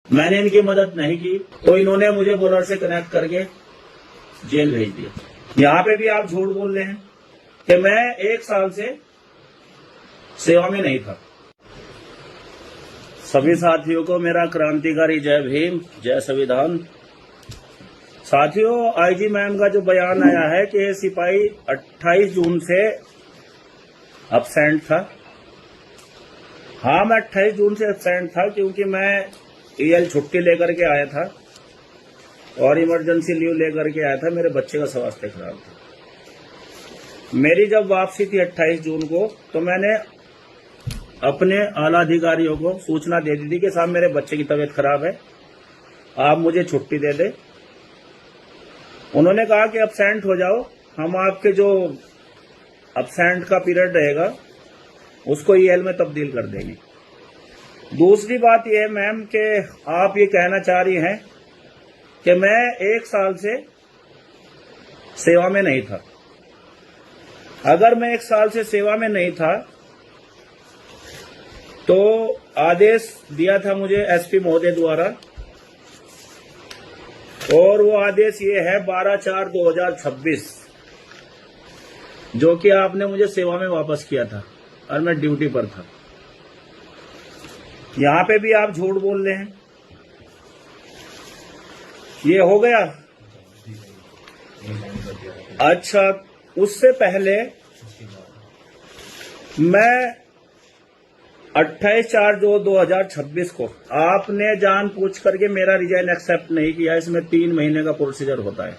मैंने इनकी मदद नहीं की तो इन्होंने मुझे बोलर से कनेक्ट करके जेल भेज दिया। यहाँ पे भी आप झूठ बोल रहे हैं कि मैं 1 साल से सेवा में नहीं था। सभी साथियों को मेरा क्रांतिकारी जय भीम, जय संविधान। साथियों, आईजी मैम का जो बयान आया है कि सिपाही 28 जून से एब्सेंट था। हाँ, मैं 28 जून से एब्सेंट था क्योंकि मैं ईएल छुट्टी लेकर के आया था और इमरजेंसी लीव लेकर के आया था। मेरे बच्चे का स्वास्थ्य खराब था। मेरी जब वापसी थी 28 जून को, तो मैंने अपने आला अधिकारियों को सूचना दे दी थी कि साहब मेरे बच्चे की तबीयत खराब है, आप मुझे छुट्टी दे दें। उन्होंने कहा कि एब्सेंट हो जाओ, हम आपके जो एब्सेंट का पीरियड रहेगा उसको ईएल में तब्दील कर देंगे। दूसरी बात यह है मैम कि आप ये कहना चाह रही हैं कि मैं 1 साल से सेवा में नहीं था। अगर मैं 1 साल से सेवा में नहीं था तो आदेश दिया था मुझे एसपी महोदय द्वारा, और वो आदेश ये है 12/4/2026, जो कि आपने मुझे सेवा में वापस किया था और मैं ड्यूटी पर था। यहां पे भी आप झूठ बोल रहे हैं। ये हो गया। अच्छा, उससे पहले मैं 28/4/2026 को आपने जान पूछ करके मेरा रिजाइन एक्सेप्ट नहीं किया। इसमें 3 महीने का प्रोसीजर होता है।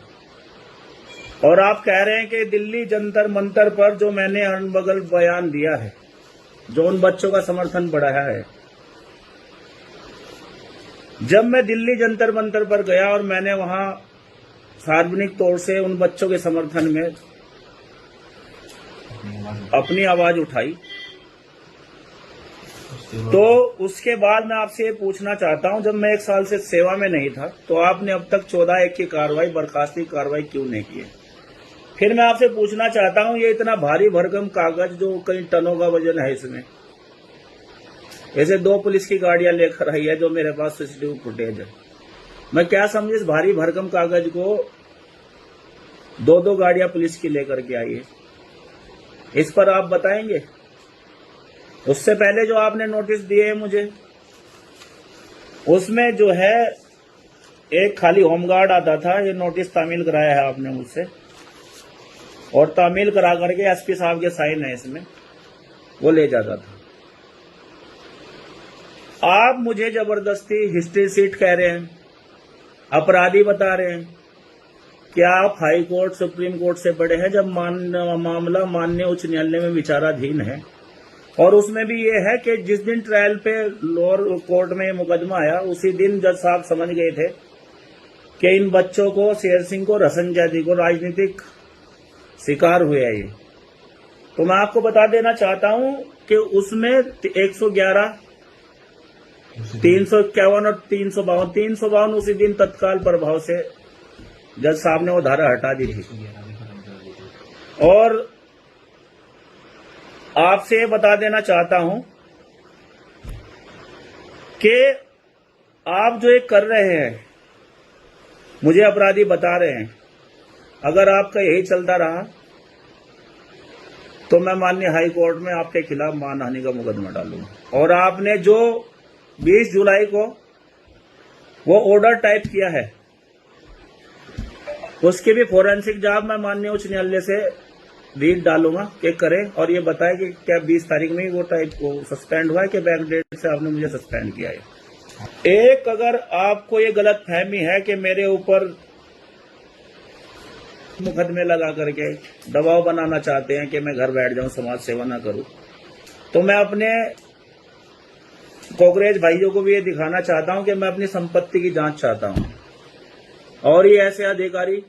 और आप कह रहे हैं कि दिल्ली जंतर मंतर पर जो मैंने अनबगल बयान दिया है, जो उन बच्चों का समर्थन बढ़ाया है। जब मैं दिल्ली जंतर मंतर पर गया और मैंने वहां सार्वजनिक तौर से उन बच्चों के समर्थन में अपनी आवाज उठाई, तो उसके बाद मैं आपसे ये पूछना चाहता हूं, जब मैं 1 साल से सेवा में नहीं था तो आपने अब तक 14/1 की कार्रवाई, बर्खास्ती कार्रवाई क्यों नहीं की है? फिर मैं आपसे पूछना चाहता हूं, ये इतना भारी भरकम कागज जो कई टनों का वजन है, इसमें ऐसे 2 पुलिस की गाड़ियां लेकर आई है, जो मेरे पास सीसीटीवी फुटेज है। मैं क्या समझे इस भारी भरकम कागज को 2 गाड़ियां पुलिस की लेकर के आई है? इस पर आप बताएंगे? उससे पहले जो आपने नोटिस दिए है मुझे, उसमें जो है एक खाली होमगार्ड आता था। ये नोटिस तामील कराया है आपने मुझसे, और तामील करा करके एसपी साहब के साइन है इसमें, वो ले जाता था। आप मुझे जबरदस्ती हिस्ट्री सीट कह रहे हैं, अपराधी बता रहे हैं। क्या आप हाई कोर्ट, सुप्रीम कोर्ट से बड़े हैं? जब मामला माननीय उच्च न्यायालय में विचाराधीन है, और उसमें भी ये है कि जिस दिन ट्रायल पे लोअर कोर्ट में मुकदमा आया, उसी दिन जज साहब समझ गए थे कि इन बच्चों को, शेर सिंह को, रसंजैदी को राजनीतिक शिकार हुए हैं ये। तो मैं आपको बता देना चाहता हूं कि उसमें 111, 351 और 352 उसी दिन तत्काल प्रभाव से जज साहब ने वो धारा हटा दी थी। और आपसे बता देना चाहता हूं कि आप जो ये कर रहे हैं, मुझे अपराधी बता रहे हैं, अगर आपका यही चलता रहा तो मैं माननीय हाई कोर्ट में आपके खिलाफ मानहानि का मुकदमा डालूंगा। और आपने जो 20 जुलाई को वो ऑर्डर टाइप किया है, उसकी भी फोरेंसिक जांच मैं माननीय उच्च न्यायालय से रीड डालूंगा कि करें, और ये बताए कि क्या 20 तारीख में ही वो टाइप को सस्पेंड हुआ है कि बैक डेट से आपने मुझे सस्पेंड किया है। एक, अगर आपको ये गलत फहमी है कि मेरे ऊपर मुकदमे लगा करके दबाव बनाना चाहते हैं कि मैं घर बैठ जाऊं, समाज सेवा ना करूं, तो मैं अपने कांग्रेस भाइयों को भी ये दिखाना चाहता हूं कि मैं अपनी संपत्ति की जांच चाहता हूं। और ये ऐसे अधिकारी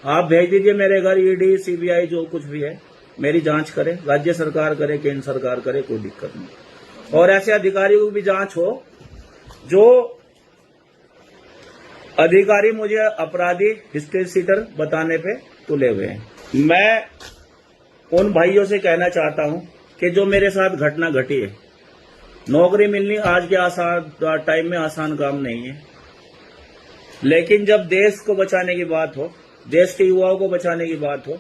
आप भेज दीजिए मेरे घर, ईडी, सीबीआई, जो कुछ भी है, मेरी जांच करे, राज्य सरकार करे, केंद्र सरकार करे, कोई दिक्कत नहीं। और ऐसे अधिकारियों की भी जांच हो जो अधिकारी मुझे अपराधी, हिस्ट्री सीटर बताने पे तुले हुए हैं। मैं उन भाइयों से कहना चाहता हूं कि जो मेरे साथ घटना घटी है, नौकरी मिलनी आज के आसान टाइम में आसान काम नहीं है, लेकिन जब देश को बचाने की बात हो, देश के युवाओं को बचाने की बात हो,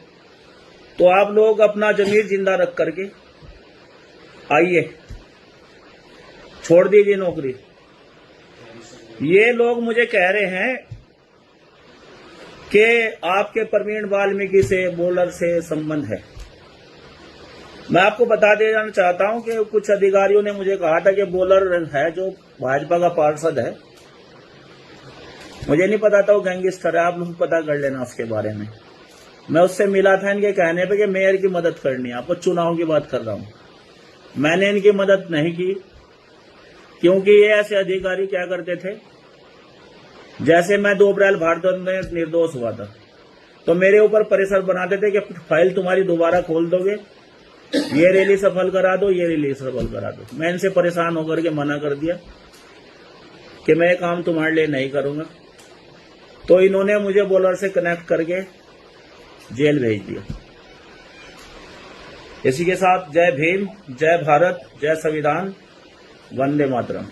तो आप लोग अपना जमीर जिंदा रख करके आइए, छोड़ दीजिए नौकरी। ये लोग मुझे कह रहे हैं कि आपके प्रवीण वाल्मीकि से, बोलर से संबंध है। मैं आपको बता देना चाहता हूं कि कुछ अधिकारियों ने मुझे कहा था कि बोलर है जो भाजपा का पार्षद है, मुझे नहीं पता था वो गैंगस्टर है, आप लोग पता कर लेना उसके बारे में। मैं उससे मिला था इनके कहने पे कि मेयर की मदद करनी है, आपको चुनाव की बात कर रहा हूं। मैंने इनकी मदद नहीं की, क्योंकि ये ऐसे अधिकारी क्या करते थे, जैसे मैं 2 अप्रैल भारत में निर्दोष हुआ था तो मेरे ऊपर प्रेशर बनाते थे कि फाइल तुम्हारी दोबारा खोल दोगे, ये रैली सफल करा दो, ये रैली सफल करा दो। मैं इनसे परेशान होकर के मना कर दिया कि मैं ये काम तुम्हारे लिए नहीं करूंगा, तो इन्होंने मुझे बोलर से कनेक्ट करके जेल भेज दिया। इसी के साथ जय भीम, जय भारत, जय संविधान, वंदे मातरम।